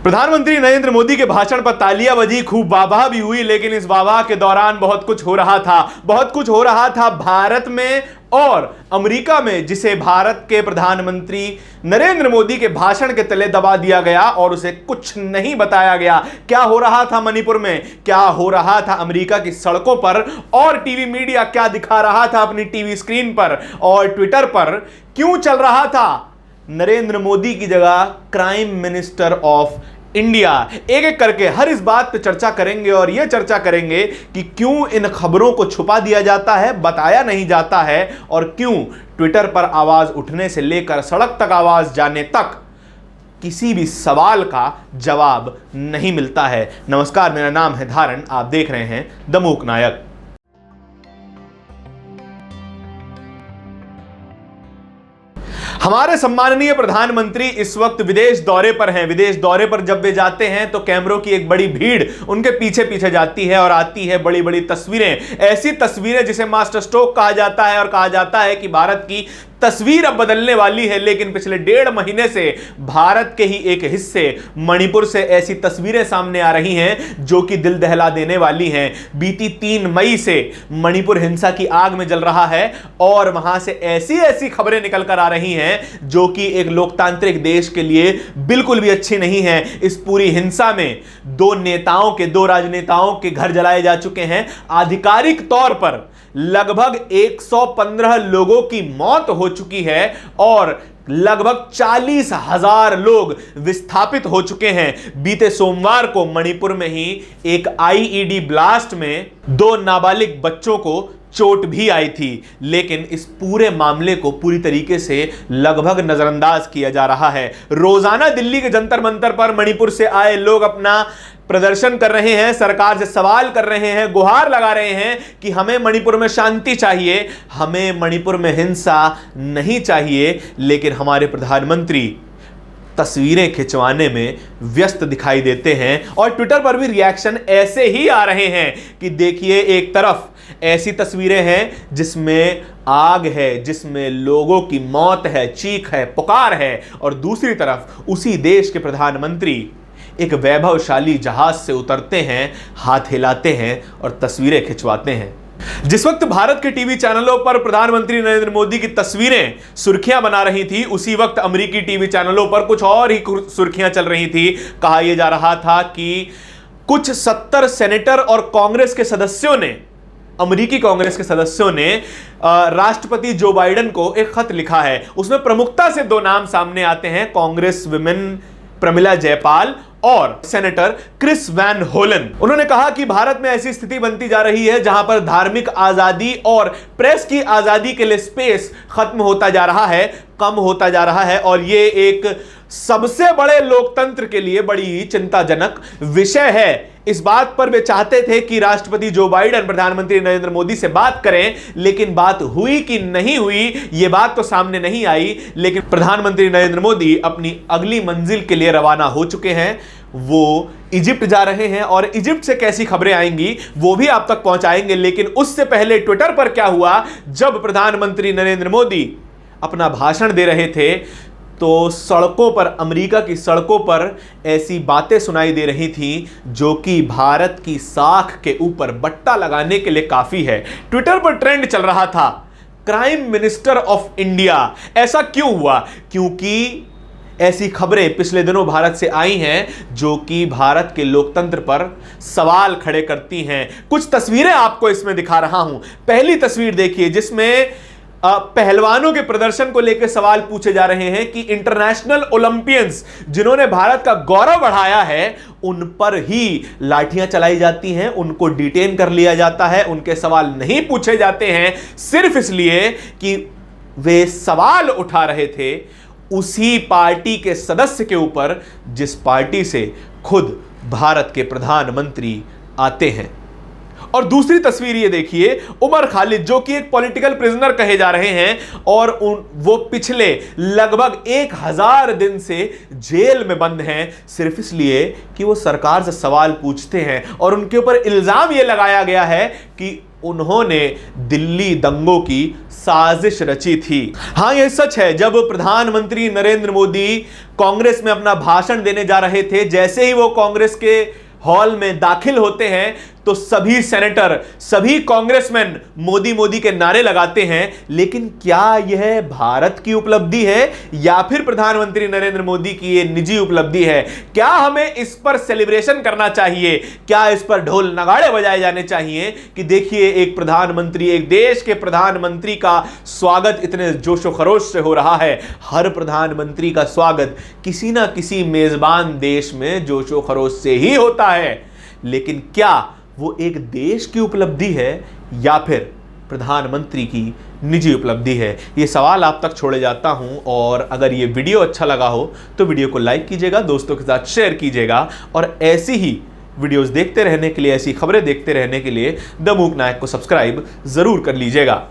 प्रधानमंत्री नरेंद्र मोदी के भाषण पर तालियां बजी, खूब वाहवाही भी हुई, लेकिन इस वाहवाही के दौरान बहुत कुछ हो रहा था भारत में और अमेरिका में, जिसे भारत के प्रधानमंत्री नरेंद्र मोदी के भाषण के तले दबा दिया गया और उसे कुछ नहीं बताया गया। क्या हो रहा था मणिपुर में, क्या हो रहा था अमेरिका की सड़कों पर, और टीवी मीडिया क्या दिखा रहा था अपनी टीवी स्क्रीन पर और ट्विटर पर, क्यों चल रहा था नरेंद्र मोदी की जगह क्राइम मिनिस्टर ऑफ इंडिया। एक एक करके हर इस बात पे चर्चा करेंगे और यह चर्चा करेंगे कि क्यों इन खबरों को छुपा दिया जाता है, बताया नहीं जाता है, और क्यों ट्विटर पर आवाज उठने से लेकर सड़क तक आवाज जाने तक किसी भी सवाल का जवाब नहीं मिलता है। नमस्कार, मेरा नाम है धारण, आप देख रहे हैं द मूक नायक। हमारे सम्माननीय प्रधानमंत्री इस वक्त विदेश दौरे पर हैं। विदेश दौरे पर जब वे जाते हैं तो कैमरों की एक बड़ी भीड़ उनके पीछे पीछे जाती है और आती है बड़ी बड़ी तस्वीरें, ऐसी तस्वीरें जिसे मास्टर स्ट्रोक कहा जाता है और कहा जाता है कि भारत की तस्वीर अब बदलने वाली है। लेकिन पिछले 1.5 महीने से भारत के ही एक हिस्से मणिपुर से ऐसी तस्वीरें सामने आ रही हैं जो कि दिल दहला देने वाली हैं। बीती 3 मई से मणिपुर हिंसा की आग में जल रहा है और वहां से ऐसी ऐसी खबरें निकल कर आ रही हैं जो कि एक लोकतांत्रिक देश के लिए बिल्कुल भी अच्छी नहीं है। इस पूरी हिंसा में 2 राजनेताओं के घर जलाए जा चुके हैं। आधिकारिक तौर पर लगभग 115 लोगों की मौत हो चुकी है और लगभग 40,000 लोग विस्थापित हो चुके हैं। बीते सोमवार को मणिपुर में ही एक आईईडी ब्लास्ट में 2 नाबालिग बच्चों को चोट भी आई थी। लेकिन इस पूरे मामले को पूरी तरीके से लगभग नजरअंदाज किया जा रहा है। रोजाना दिल्ली के जंतर मंतर पर मणिपुर से आए लोग अपना प्रदर्शन कर रहे हैं, सरकार से सवाल कर रहे हैं, गुहार लगा रहे हैं कि हमें मणिपुर में शांति चाहिए, हमें मणिपुर में हिंसा नहीं चाहिए। लेकिन हमारे प्रधानमंत्री तस्वीरें खिंचवाने में व्यस्त दिखाई देते हैं और ट्विटर पर भी रिएक्शन ऐसे ही आ रहे हैं कि देखिए, एक तरफ ऐसी तस्वीरें हैं जिसमें आग है, जिसमें लोगों की मौत है, चीख है, पुकार है, और दूसरी तरफ उसी देश के प्रधानमंत्री एक वैभवशाली जहाज से उतरते हैं, हाथ हिलाते हैं और तस्वीरें खिंचवाते हैं। जिस वक्त भारत के टीवी चैनलों पर प्रधानमंत्री नरेंद्र मोदी की तस्वीरें सुर्खियां बना रही थी, उसी वक्त अमेरिकी टीवी चैनलों पर कुछ और ही सुर्खियां चल रही थी। कहा यह जा रहा था कि कुछ 70 सेनेटर और कांग्रेस के सदस्यों ने, अमेरिकी कांग्रेस के सदस्यों ने राष्ट्रपति जो बाइडेन को एक खत लिखा है। उसमें प्रमुखता से 2 नाम सामने आते हैं, कांग्रेस विमेन प्रमिला जयपाल और सेनेटर क्रिस वैन होलन। उन्होंने कहा कि भारत में ऐसी स्थिति बनती जा रही है जहां पर धार्मिक आजादी और प्रेस की आजादी के लिए स्पेस खत्म होता जा रहा है, कम होता जा रहा है, और यह एक सबसे बड़े लोकतंत्र के लिए बड़ी ही चिंताजनक विषय है। इस बात पर वे चाहते थे कि राष्ट्रपति जो बाइडेन प्रधानमंत्री नरेंद्र मोदी से बात करें, लेकिन बात हुई कि नहीं हुई यह बात तो सामने नहीं आई। लेकिन प्रधानमंत्री नरेंद्र मोदी अपनी अगली मंजिल के लिए रवाना हो चुके हैं। वो इजिप्ट जा रहे हैं और इजिप्ट से कैसी खबरें आएंगी वो भी आप तक पहुंचाएंगे। लेकिन उससे पहले ट्विटर पर क्या हुआ, जब प्रधानमंत्री नरेंद्र मोदी अपना भाषण दे रहे थे तो सड़कों पर, अमेरिका की सड़कों पर ऐसी बातें सुनाई दे रही थी जो कि भारत की साख के ऊपर बट्टा लगाने के लिए काफी है। ट्विटर पर ट्रेंड चल रहा था, क्राइम मिनिस्टर ऑफ इंडिया। ऐसा क्यों हुआ? क्योंकि ऐसी खबरें पिछले दिनों भारत से आई हैं जो कि भारत के लोकतंत्र पर सवाल खड़े करती हैं। कुछ तस्वीरें आपको इसमें दिखा रहा हूं। पहली तस्वीर देखिए जिसमें पहलवानों के प्रदर्शन को लेकर सवाल पूछे जा रहे हैं कि इंटरनेशनल ओलंपियंस जिन्होंने भारत का गौरव बढ़ाया है उन पर ही लाठियां चलाई जाती हैं, उनको डिटेन कर लिया जाता है, उनके सवाल नहीं पूछे जाते हैं सिर्फ इसलिए कि वे सवाल उठा रहे थे उसी पार्टी के सदस्य के ऊपर जिस पार्टी से खुद भारत के प्रधानमंत्री आते हैं। और दूसरी तस्वीर ये देखिए, उमर खालिद जो कि एक पॉलिटिकल प्रिजनर कहे जा रहे हैं और वो पिछले लगभग 1000 दिन से जेल में बंद हैं सिर्फ इसलिए कि वो सरकार से सवाल पूछते हैं और उनके ऊपर इल्जाम ये लगाया गया है कि उन्होंने दिल्ली दंगों की साजिश रची थी। हां, यह सच है, जब प्रधानमंत्री नरेंद्र मोदी कांग्रेस में अपना भाषण देने जा रहे थे, जैसे ही वो कांग्रेस के हॉल में दाखिल होते हैं तो सभी सेनेटर, सभी कांग्रेसमैन मोदी मोदी के नारे लगाते हैं। लेकिन क्या यह भारत की उपलब्धि है या फिर प्रधानमंत्री नरेंद्र मोदी की यह निजी उपलब्धि है? क्या हमें इस पर सेलिब्रेशन करना चाहिए? क्या इस पर ढोल नगाड़े बजाए जाने चाहिए कि देखिए एक प्रधानमंत्री, एक देश के प्रधानमंत्री का स्वागत इतने जोशो खरोश से हो रहा है? हर प्रधानमंत्री का स्वागत किसी ना किसी मेजबान देश में जोशो खरोश से ही होता है। लेकिन क्या वो एक देश की उपलब्धि है या फिर प्रधानमंत्री की निजी उपलब्धि है? ये सवाल आप तक छोड़े जाता हूं। और अगर ये वीडियो अच्छा लगा हो तो वीडियो को लाइक कीजिएगा, दोस्तों के साथ शेयर कीजिएगा और ऐसी ही वीडियोस देखते रहने के लिए, ऐसी खबरें देखते रहने के लिए द मूक नायक को सब्सक्राइब जरूर कर लीजिएगा।